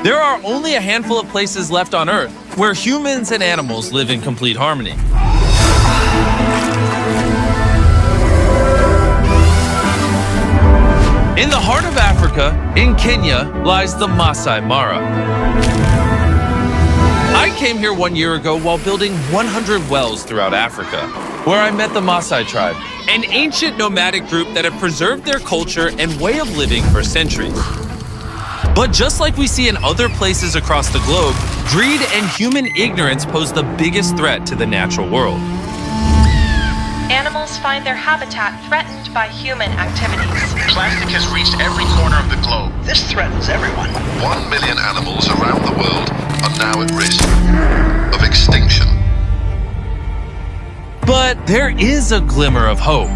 There are only a handful of places left on Earth where humans and animals live in complete harmony. In the heart of Africa, in Kenya, lies the Masai Mara. I came here 1 year ago while building 100 wells throughout Africa, where I met the Maasai tribe, an ancient nomadic group that have preserved their culture and way of living for centuries. But just like we see in other places across the globe, greed and human ignorance pose the biggest threat to the natural world. Animals find their habitat threatened by human activities. Plastic has reached every corner of the globe. This threatens everyone. 1 million animals around the world are now at risk of extinction. But there is a glimmer of hope.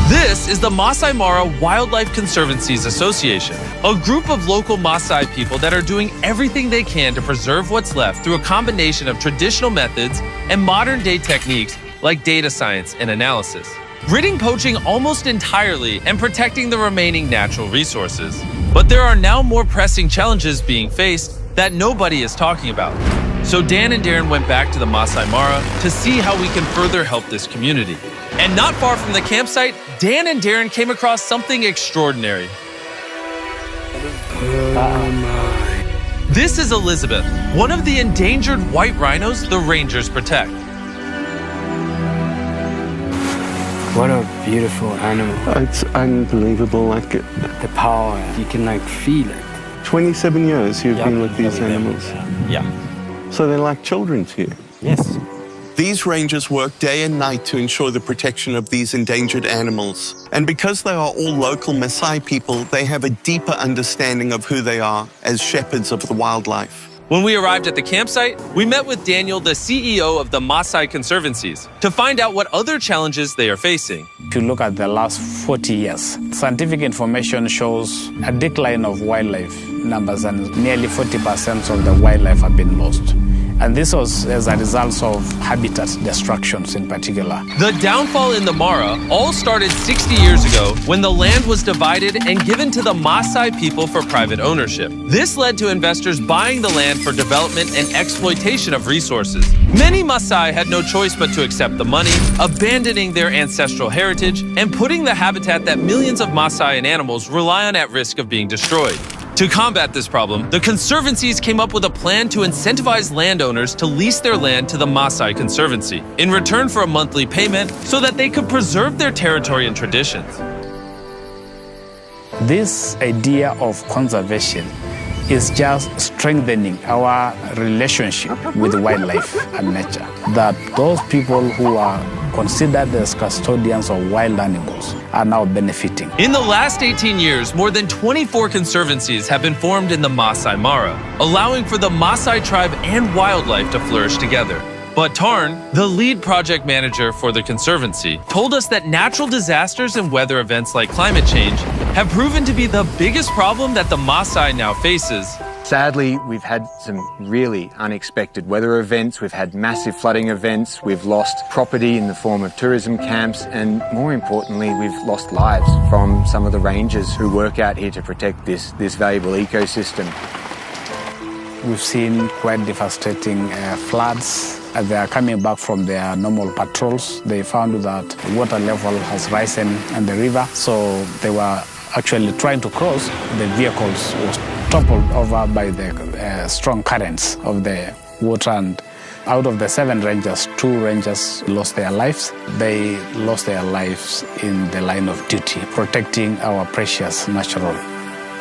This is the Masai Mara Wildlife Conservancies Association, a group of local Maasai people that are doing everything they can to preserve what's left through a combination of traditional methods and modern-day techniques like data science and analysis, ridding poaching almost entirely and protecting the remaining natural resources. But there are now more pressing challenges being faced that nobody is talking about. So Dan and Darren went back to the Masai Mara to see how we can further help this community. And not far from the campsite, Dan and Darren came across something extraordinary. This is Elizabeth, one of the endangered white rhinos the rangers protect. What a beautiful animal. It's unbelievable, The power, you can feel it. 27 years you've been with these animals. Yeah. So they're like children to you. Yes. These rangers work day and night to ensure the protection of these endangered animals. And because they are all local Maasai people, they have a deeper understanding of who they are as shepherds of the wildlife. When we arrived at the campsite, we met with Daniel, the CEO of the Maasai Conservancies, to find out what other challenges they are facing. If you look at the last 40 years, scientific information shows a decline of wildlife numbers, and nearly 40% of the wildlife have been lost. And this was as a result of habitat destructions in particular. The downfall in the Mara all started 60 years ago when the land was divided and given to the Maasai people for private ownership. This led to investors buying the land for development and exploitation of resources. Many Maasai had no choice but to accept the money, abandoning their ancestral heritage and putting the habitat that millions of Maasai and animals rely on at risk of being destroyed. To combat this problem, the Conservancies came up with a plan to incentivize landowners to lease their land to the Maasai Conservancy in return for a monthly payment so that they could preserve their territory and traditions. This idea of conservation is just strengthening our relationship with wildlife and nature. That those people who are considered as custodians of wild animals are now benefiting. In the last 18 years, more than 24 conservancies have been formed in the Masai Mara, allowing for the Maasai tribe and wildlife to flourish together. But Tarn, the lead project manager for the Conservancy, told us that natural disasters and weather events like climate change have proven to be the biggest problem that the Maasai now faces. Sadly, we've had some really unexpected weather events. We've had massive flooding events. We've lost property in the form of tourism camps. And more importantly, we've lost lives from some of the rangers who work out here to protect this valuable ecosystem. We've seen quite devastating floods. As they are coming back from their normal patrols, they found that the water level has risen in the river. So they were actually trying to cross. The vehicles was toppled over by the strong currents of the water. And out of the 7 rangers, 2 rangers lost their lives. They lost their lives in the line of duty, protecting our precious natural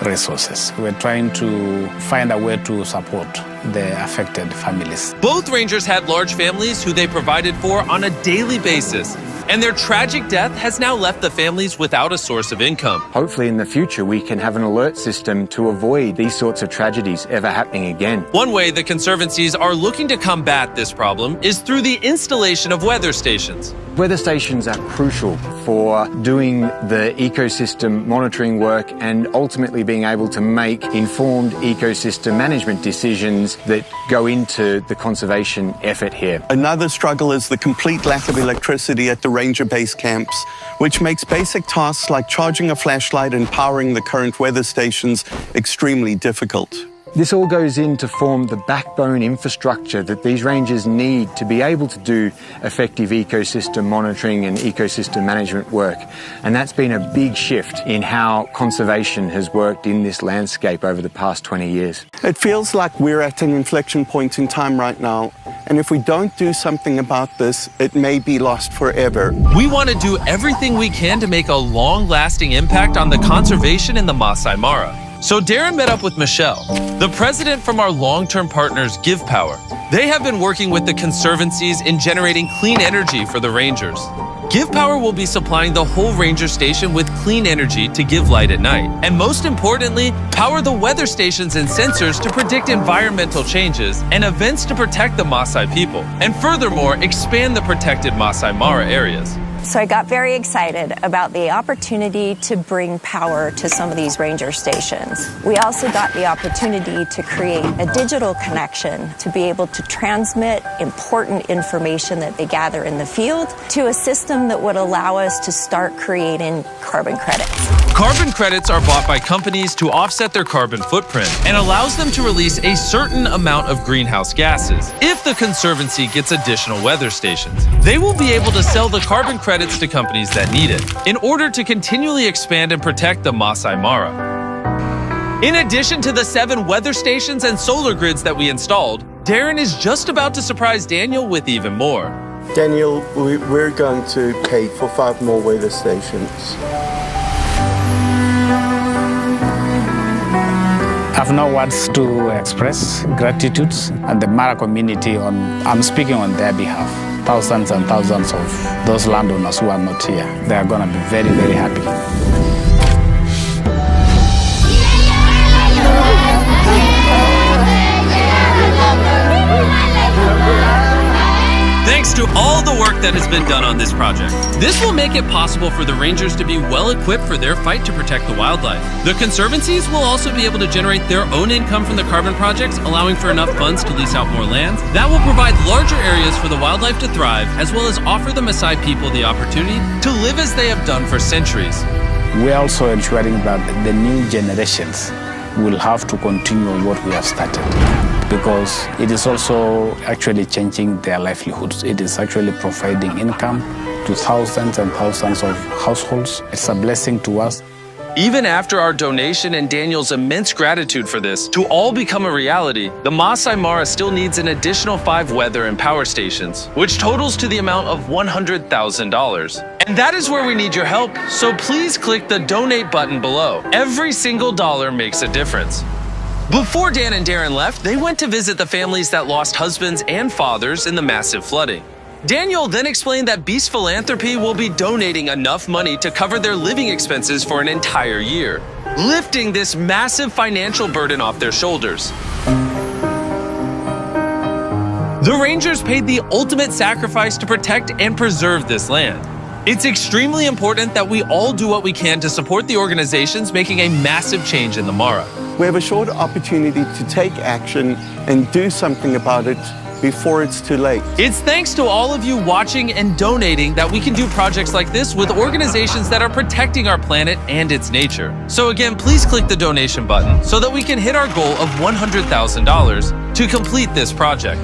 resources. We're trying to find a way to support the affected families. Both rangers had large families who they provided for on a daily basis, and their tragic death has now left the families without a source of income. Hopefully in the future we can have an alert system to avoid these sorts of tragedies ever happening again. One way the Conservancies are looking to combat this problem is through the installation of weather stations. Weather stations are crucial for doing the ecosystem monitoring work and ultimately being able to make informed ecosystem management decisions funds that go into the conservation effort here. Another struggle is the complete lack of electricity at the ranger base camps, which makes basic tasks like charging a flashlight and powering the current weather stations extremely difficult. This all goes in to form the backbone infrastructure that these rangers need to be able to do effective ecosystem monitoring and ecosystem management work. And that's been a big shift in how conservation has worked in this landscape over the past 20 years. It feels like we're at an inflection point in time right now, and if we don't do something about this, it may be lost forever. We want to do everything we can to make a long-lasting impact on the conservation in the Masai Mara. So Darren met up with Michelle, the president from our long-term partners Give Power. They have been working with the conservancies in generating clean energy for the rangers. Give Power will be supplying the whole ranger station with clean energy to give light at night. And most importantly, power the weather stations and sensors to predict environmental changes and events to protect the Maasai people. And furthermore, expand the protected Masai Mara areas. So I got very excited about the opportunity to bring power to some of these ranger stations. We also got the opportunity to create a digital connection to be able to transmit important information that they gather in the field to a system that would allow us to start creating carbon credits. Carbon credits are bought by companies to offset their carbon footprint and allows them to release a certain amount of greenhouse gases. If the Conservancy gets additional weather stations, they will be able to sell the carbon credits to companies that need it in order to continually expand and protect the Masai Mara. In addition to the 7 weather stations and solar grids that we installed, Darren is just about to surprise Daniel with even more. Daniel, we're going to pay for 5 more weather stations. I have no words to express gratitude and the Mara community I'm speaking on their behalf. Thousands and thousands of those landowners who are not here, they are going to be very, very happy. Thanks to all the work that has been done on this project. This will make it possible for the rangers to be well equipped for their fight to protect the wildlife. The conservancies will also be able to generate their own income from the carbon projects, allowing for enough funds to lease out more lands. That will provide larger areas for the wildlife to thrive, as well as offer the Maasai people the opportunity to live as they have done for centuries. We're also ensuring that the new generations will have to continue what we have started, because it is also actually changing their livelihoods. It is actually providing income to thousands and thousands of households. It's a blessing to us. Even after our donation and Daniel's immense gratitude for this to all become a reality, the Masai Mara still needs an additional 5 weather and power stations, which totals to the amount of $100,000. And that is where we need your help, so please click the donate button below. Every single dollar makes a difference. Before Dan and Darren left, they went to visit the families that lost husbands and fathers in the massive flooding. Daniel then explained that Beast Philanthropy will be donating enough money to cover their living expenses for an entire year, lifting this massive financial burden off their shoulders. The Rangers paid the ultimate sacrifice to protect and preserve this land. It's extremely important that we all do what we can to support the organizations making a massive change in the Mara. We have a short opportunity to take action and do something about it before it's too late. It's thanks to all of you watching and donating that we can do projects like this with organizations that are protecting our planet and its nature. So again, please click the donation button so that we can hit our goal of $100,000 to complete this project.